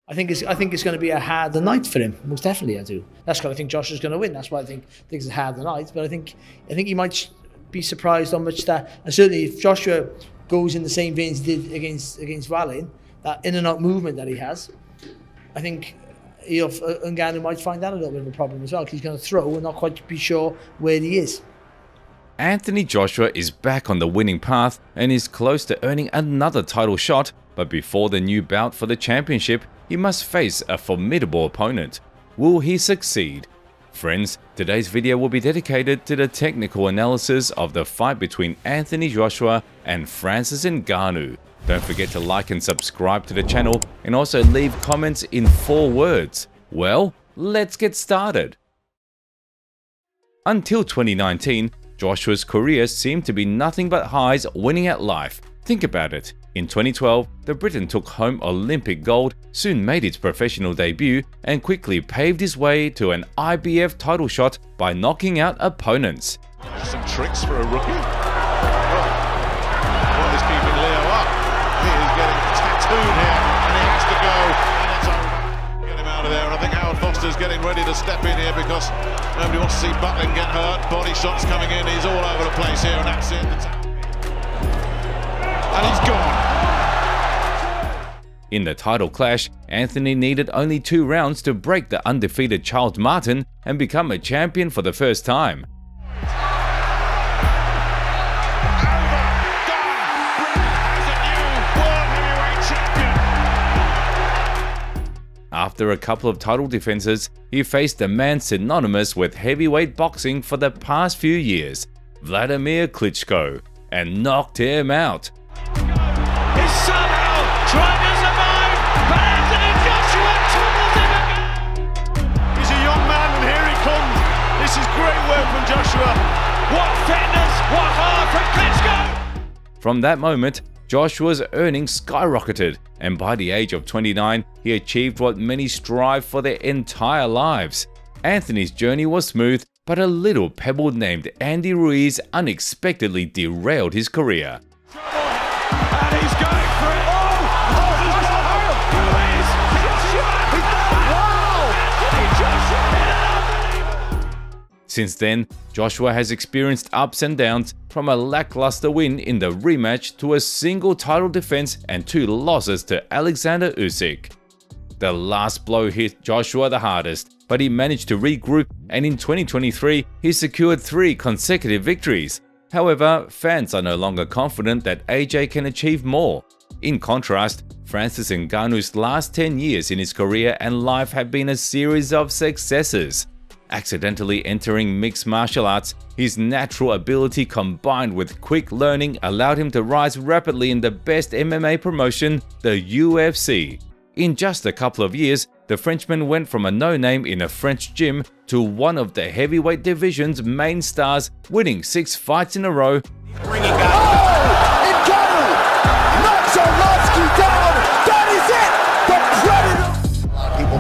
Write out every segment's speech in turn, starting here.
I think it's going to be a harder night for him. Most definitely, I do. That's why I think Joshua's going to win. That's why I think it's a harder night. But I think he might be surprised how much that. And certainly, if Joshua goes in the same veins he did against Wallin, that in and out movement that he has, I think Ngannou might find that a little bit of a problem as well, because he's going to throw and not quite be sure where he is. Anthony Joshua is back on the winning path and is close to earning another title shot, but before the new bout for the championship, he must face a formidable opponent. Will he succeed? Friends, today's video will be dedicated to the technical analysis of the fight between Anthony Joshua and Francis Ngannou. Don't forget to like and subscribe to the channel, and also leave comments in 4 words. Well, let's get started. Until 2019, Joshua's career seemed to be nothing but highs, winning at life. Think about it. In 2012, the Briton took home Olympic gold, soon made its professional debut, and quickly paved his way to an IBF title shot by knocking out opponents. Some tricks for a rookie. What is keeping Leo up? He is getting tattooed here, and he has to go. And it's over. Get him out of there. And I think Howard Foster's getting ready to step in here because nobody wants to see Buckland get hurt. Body shots coming in. He's all over the place here, and that's it. And he's gone. In the title clash, Anthony needed only 2 rounds to break the undefeated Charles Martin and become a champion for the first time. After a couple of title defenses, he faced the man synonymous with heavyweight boxing for the past few years, Vladimir Klitschko, and knocked him out. Is somehow trying to survive, but Anthony Joshua tumbles him again. He's a young man and here he comes. This is great work from Joshua. What fitness, what heart from Klitschko. From that moment, Joshua's earnings skyrocketed, and by the age of 29, he achieved what many strive for their entire lives. Anthony's journey was smooth, but a little pebble named Andy Ruiz unexpectedly derailed his career. And he's going for it. Since then, Joshua has experienced ups and downs, from a lackluster win in the rematch to a single title defense and 2 losses to Alexander Usyk. The last blow hit Joshua the hardest, but he managed to regroup, and in 2023 he secured 3 consecutive victories. However, fans are no longer confident that AJ can achieve more. In contrast, Francis Ngannou's last 10 years in his career and life have been a series of successes. Accidentally entering mixed martial arts, his natural ability combined with quick learning allowed him to rise rapidly in the best MMA promotion, the UFC. In just a couple of years, the Frenchman went from a no-name in a French gym to one of the heavyweight division's main stars, winning 6 fights in a row.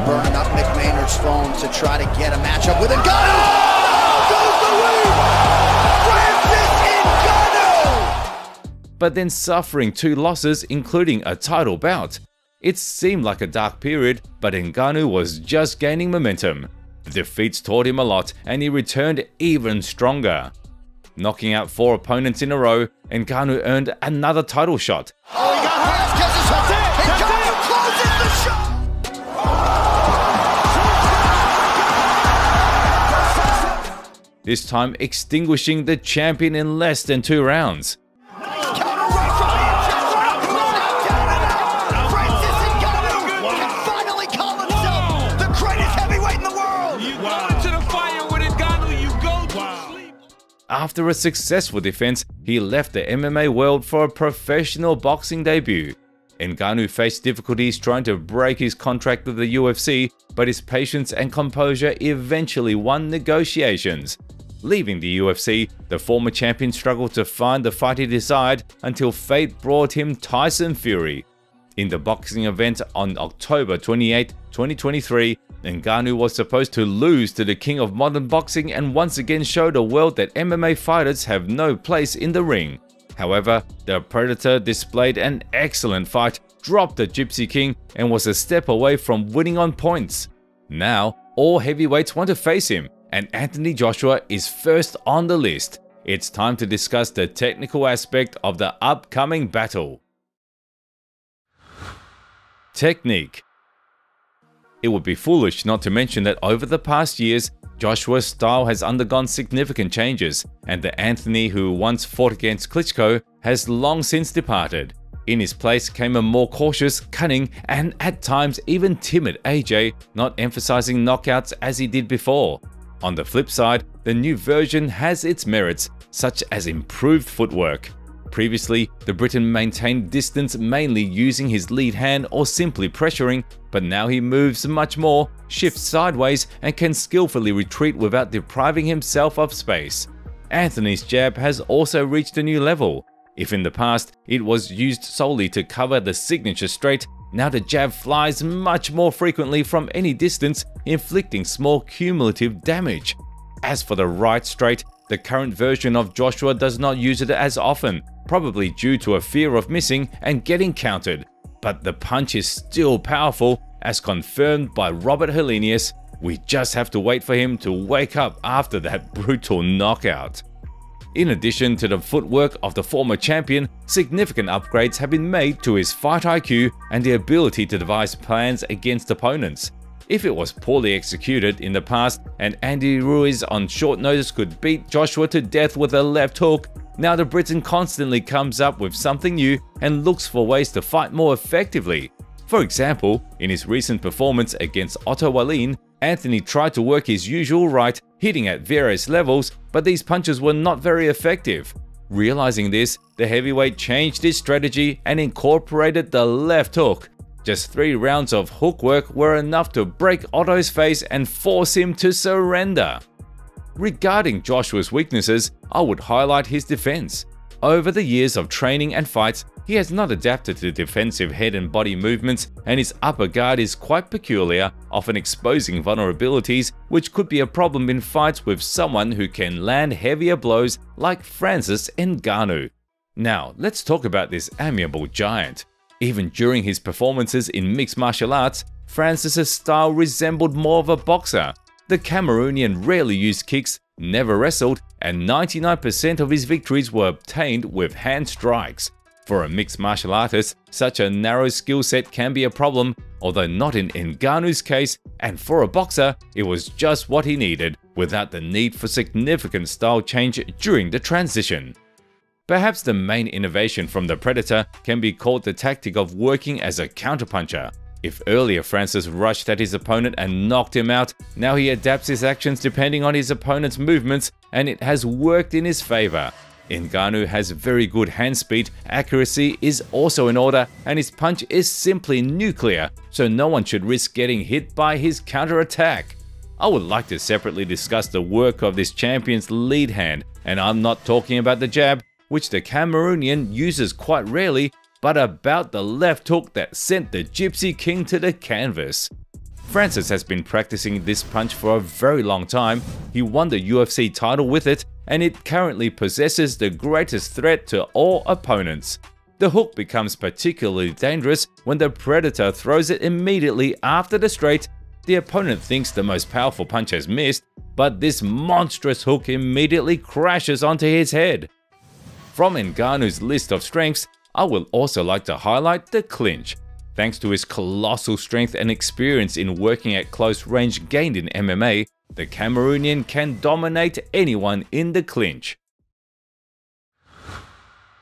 Burning up Mick Maynard's phone to try to get a matchup with Ngannou. Oh, goes the lead! Francis Ngannou! But then suffering 2 losses, including a title bout. It seemed like a dark period, but Ngannou was just gaining momentum. The defeats taught him a lot, and he returned even stronger. Knocking out 4 opponents in a row, Ngannou earned another title shot. Oh, he got hurt, catches himself. Ngannou closes the shot! This time extinguishing the champion in less than 2 rounds. After a successful defense, he left the MMA world for a professional boxing debut. Ngannou faced difficulties trying to break his contract with the UFC, but his patience and composure eventually won negotiations. Leaving the UFC, the former champion struggled to find the fight he desired until fate brought him Tyson Fury. In the boxing event on October 28, 2023, Ngannou was supposed to lose to the king of modern boxing and once again show the world that MMA fighters have no place in the ring. However, the Predator displayed an excellent fight, dropped the Gypsy King and was a step away from winning on points. Now, all heavyweights want to face him, and Anthony Joshua is first on the list. It's time to discuss the technical aspect of the upcoming battle. Technique. It would be foolish not to mention that over the past years, Joshua's style has undergone significant changes, and the Anthony who once fought against Klitschko has long since departed. In his place came a more cautious, cunning, and at times even timid AJ, not emphasizing knockouts as he did before. On the flip side, the new version has its merits, such as improved footwork. Previously, the Briton maintained distance mainly using his lead hand or simply pressuring, but now he moves much more, shifts sideways, and can skillfully retreat without depriving himself of space. Anthony's jab has also reached a new level. If in the past it was used solely to cover the signature straight, now the jab flies much more frequently from any distance, inflicting small cumulative damage. As for the right straight, the current version of Joshua does not use it as often, probably due to a fear of missing and getting countered. But the punch is still powerful, as confirmed by Robert Helenius. We just have to wait for him to wake up after that brutal knockout. In addition to the footwork of the former champion, significant upgrades have been made to his fight IQ and the ability to devise plans against opponents. If it was poorly executed in the past and Andy Ruiz on short notice could beat Joshua to death with a left hook, now the Briton constantly comes up with something new and looks for ways to fight more effectively. For example, in his recent performance against Otto Wallin, Anthony tried to work his usual right, hitting at various levels, but these punches were not very effective. Realizing this, the heavyweight changed his strategy and incorporated the left hook. Just 3 rounds of hook work were enough to break Otto's face and force him to surrender. Regarding Joshua's weaknesses, I would highlight his defense. Over the years of training and fights, he has not adapted to defensive head and body movements, and his upper guard is quite peculiar, often exposing vulnerabilities, which could be a problem in fights with someone who can land heavier blows like Francis Ngannou. Now, let's talk about this amiable giant. Even during his performances in mixed martial arts, Francis's style resembled more of a boxer. The Cameroonian rarely used kicks, never wrestled, and 99% of his victories were obtained with hand strikes. For a mixed martial artist, such a narrow skill set can be a problem, although not in Ngannou's case, and for a boxer, it was just what he needed, without the need for significant style change during the transition. Perhaps the main innovation from the Predator can be called the tactic of working as a counterpuncher. If earlier Francis rushed at his opponent and knocked him out, now he adapts his actions depending on his opponent's movements, and it has worked in his favor. Ngannou has very good hand speed, accuracy is also in order, and his punch is simply nuclear, so no one should risk getting hit by his counter-attack. I would like to separately discuss the work of this champion's lead hand, and I'm not talking about the jab, which the Cameroonian uses quite rarely, but about the left hook that sent the Gypsy King to the canvas. Francis has been practicing this punch for a very long time. He won the UFC title with it, and it currently possesses the greatest threat to all opponents. The hook becomes particularly dangerous when the Predator throws it immediately after the straight. The opponent thinks the most powerful punch has missed, but this monstrous hook immediately crashes onto his head. From Ngannou's list of strengths, I would also like to highlight the clinch. Thanks to his colossal strength and experience in working at close range gained in MMA, the Cameroonian can dominate anyone in the clinch.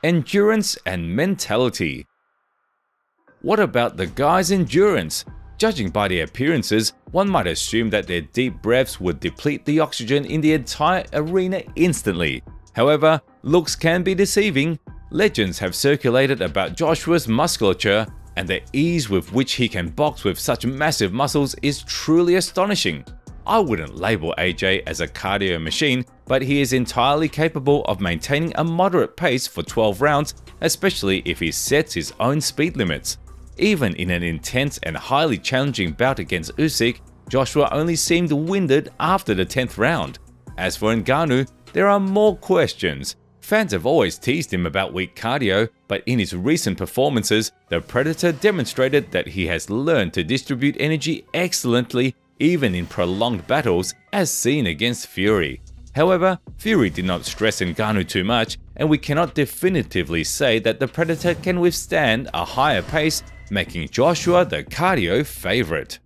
Endurance and mentality. What about the guy's endurance? Judging by their appearances, one might assume that their deep breaths would deplete the oxygen in the entire arena instantly. However, looks can be deceiving. Legends have circulated about Joshua's musculature, and the ease with which he can box with such massive muscles is truly astonishing. I wouldn't label AJ as a cardio machine, but he is entirely capable of maintaining a moderate pace for 12 rounds, especially if he sets his own speed limits. Even in an intense and highly challenging bout against Usyk, Joshua only seemed winded after the 10th round. As for Ngannou, there are more questions. Fans have always teased him about weak cardio, but in his recent performances, the Predator demonstrated that he has learned to distribute energy excellently even in prolonged battles, as seen against Fury. However, Fury did not stress Ngannou too much, and we cannot definitively say that the Predator can withstand a higher pace, making Joshua the cardio favorite.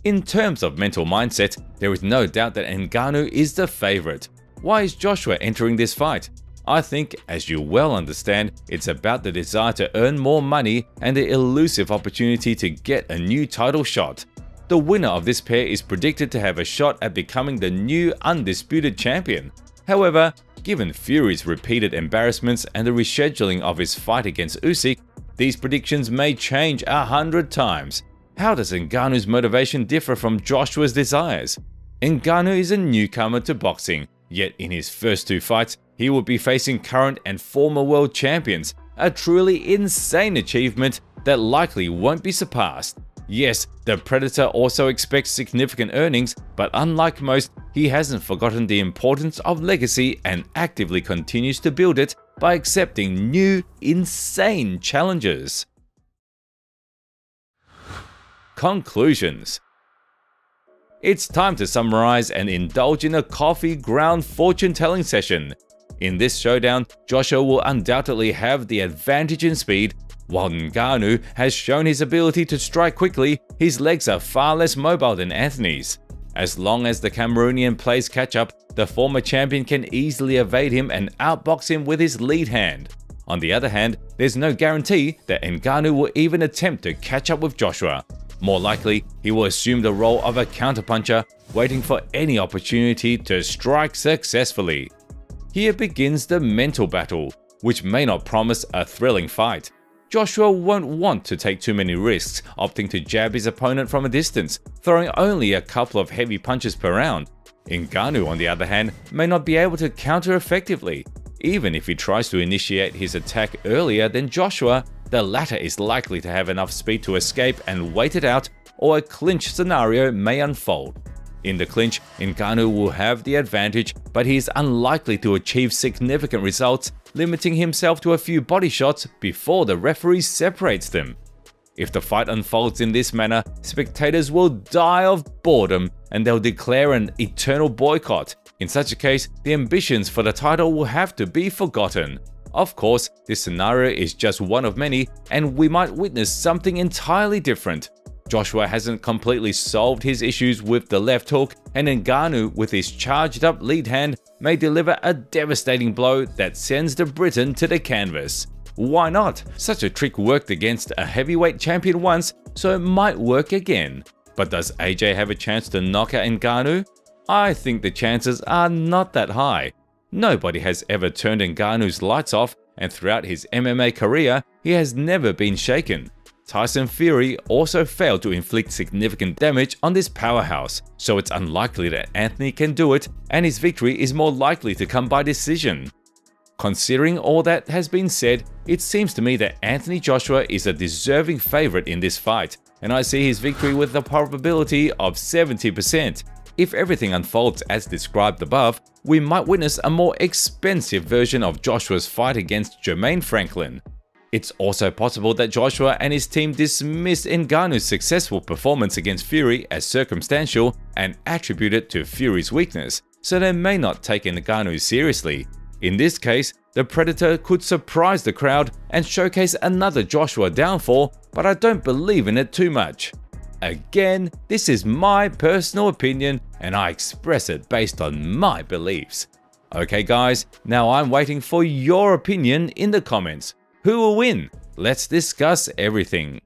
In terms of mental mindset, there is no doubt that Ngannou is the favorite. Why is Joshua entering this fight? I think, as you well understand, it's about the desire to earn more money and the elusive opportunity to get a new title shot. The winner of this pair is predicted to have a shot at becoming the new undisputed champion. However, given Fury's repeated embarrassments and the rescheduling of his fight against Usyk, these predictions may change 100 times. How does Ngannou's motivation differ from Joshua's desires? Ngannou is a newcomer to boxing, yet in his first 2 fights, he will be facing current and former world champions, a truly insane achievement that likely won't be surpassed. Yes, the Predator also expects significant earnings, but unlike most, he hasn't forgotten the importance of legacy and actively continues to build it by accepting new, insane challenges. Conclusions. It's time to summarize and indulge in a coffee-ground fortune-telling session. In this showdown, Joshua will undoubtedly have the advantage in speed. While Ngannou has shown his ability to strike quickly, his legs are far less mobile than Anthony's. As long as the Cameroonian plays catch-up, the former champion can easily evade him and outbox him with his lead hand. On the other hand, there's no guarantee that Ngannou will even attempt to catch up with Joshua. More likely, he will assume the role of a counterpuncher, waiting for any opportunity to strike successfully. Here begins the mental battle, which may not promise a thrilling fight. Joshua won't want to take too many risks, opting to jab his opponent from a distance, throwing only a couple of heavy punches per round. Ngannou, on the other hand, may not be able to counter effectively. Even if he tries to initiate his attack earlier than Joshua, the latter is likely to have enough speed to escape and wait it out, or a clinch scenario may unfold. In the clinch, Ngannou will have the advantage, but he is unlikely to achieve significant results, limiting himself to a few body shots before the referee separates them. If the fight unfolds in this manner, spectators will die of boredom and they'll declare an eternal boycott. In such a case, the ambitions for the title will have to be forgotten. Of course, this scenario is just one of many, and we might witness something entirely different. Joshua hasn't completely solved his issues with the left hook, and Ngannou, with his charged up lead hand, may deliver a devastating blow that sends the Briton to the canvas. Why not? Such a trick worked against a heavyweight champion once, so it might work again. But does AJ have a chance to knock out Ngannou? I think the chances are not that high. Nobody has ever turned Ngannou's lights off, and throughout his MMA career, he has never been shaken. Tyson Fury also failed to inflict significant damage on this powerhouse, so it's unlikely that Anthony can do it, and his victory is more likely to come by decision. Considering all that has been said, it seems to me that Anthony Joshua is a deserving favorite in this fight, and I see his victory with a probability of 70%. If everything unfolds as described above, we might witness a more expensive version of Joshua's fight against Jermaine Franklin. It's also possible that Joshua and his team dismiss Ngannou's successful performance against Fury as circumstantial and attribute it to Fury's weakness, so they may not take Ngannou seriously. In this case, the Predator could surprise the crowd and showcase another Joshua downfall, but I don't believe in it too much. Again, this is my personal opinion and I express it based on my beliefs. Okay guys, now I'm waiting for your opinion in the comments. Who will win? Let's discuss everything.